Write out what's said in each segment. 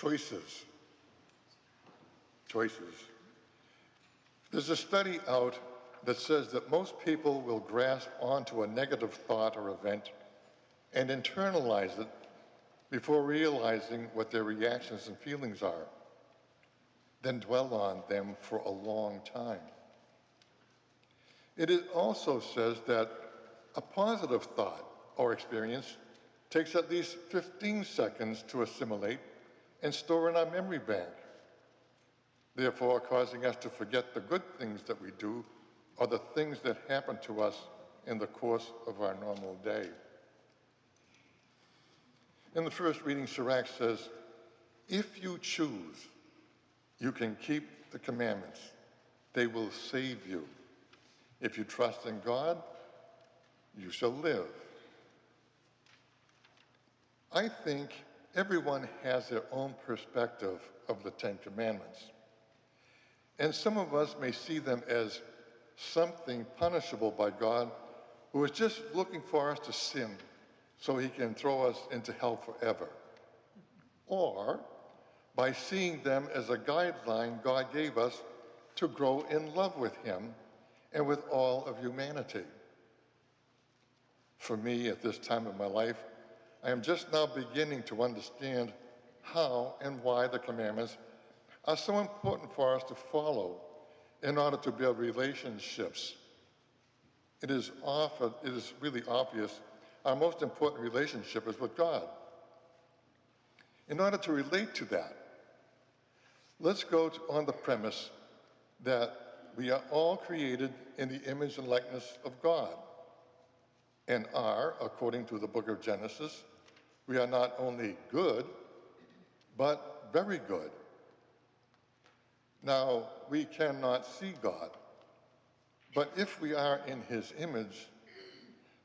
Choices. Choices. There's a study out that says that most people will grasp onto a negative thought or event and internalize it before realizing what their reactions and feelings are, then dwell on them for a long time. It also says that a positive thought or experience takes at least 15 seconds to assimilate and store in our memory bank, therefore causing us to forget the good things that we do or the things that happen to us in the course of our normal day. In the first reading, Sirach says, if you choose, you can keep the commandments. They will save you. If you trust in God, you shall live. I think everyone has their own perspective of the Ten Commandments. And some of us may see them as something punishable by God, who is just looking for us to sin so he can throw us into hell forever. Or by seeing them as a guideline God gave us to grow in love with him and with all of humanity. For me, at this time of my life, I am just now beginning to understand how and why the commandments are so important for us to follow in order to build relationships. It is really obvious our most important relationship is with God. In order to relate to that, let's go on the premise that we are all created in the image and likeness of God and are, according to the book of Genesis, we are not only good, but very good. Now, we cannot see God, but if we are in his image,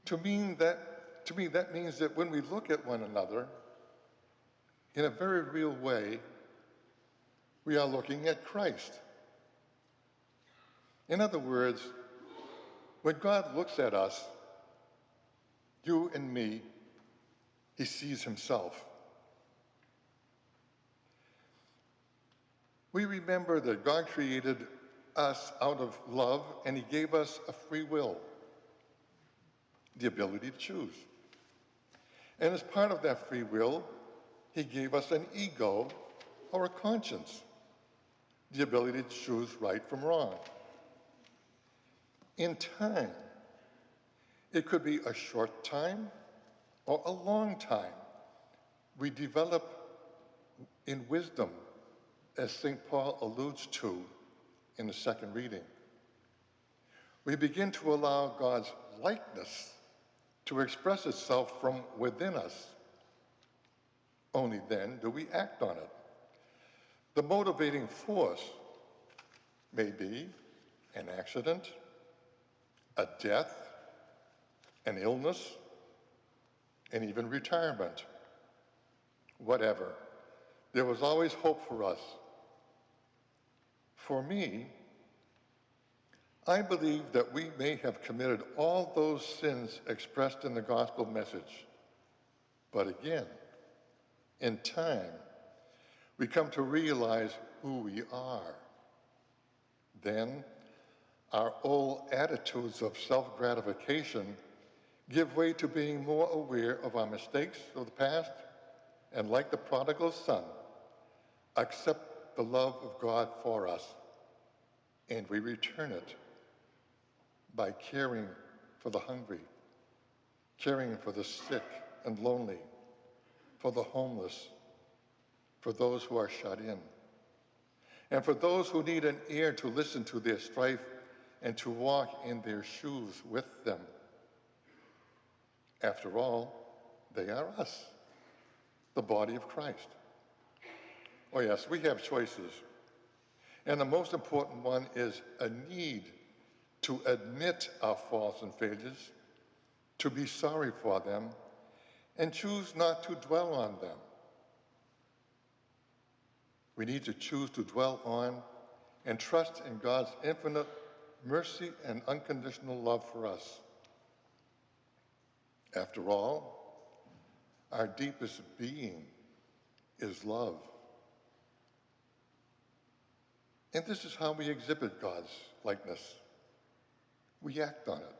to me that means that when we look at one another in a very real way, we are looking at Christ. In other words, when God looks at us, you and me, he sees himself. We remember that God created us out of love, and he gave us a free will, the ability to choose. And as part of that free will, he gave us an ego or a conscience, the ability to choose right from wrong. In time, it could be a short time or a long time. We develop in wisdom, as St. Paul alludes to in the second reading. We begin to allow God's likeness to express itself from within us. Only then do we act on it. The motivating force may be an accident, a death, an illness, and even retirement. Whatever. There was always hope for us. For me, I believe that we may have committed all those sins expressed in the gospel message. But again, in time, we come to realize who we are. Then, our old attitudes of self-gratification give way to being more aware of our mistakes of the past, and like the prodigal son, accept the love of God for us, and we return it by caring for the hungry, caring for the sick and lonely, for the homeless, for those who are shut in, and for those who need an ear to listen to their strife and to walk in their shoes with them. After all, they are us, the body of Christ. Oh yes, we have choices. And the most important one is a need to admit our faults and failures, to be sorry for them, and choose not to dwell on them. We need to choose to dwell on and trust in God's infinite mercy and unconditional love for us. After all, our deepest being is love. And this is how we exhibit God's likeness. We act on it.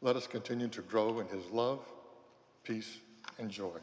Let us continue to grow in his love, peace, and joy.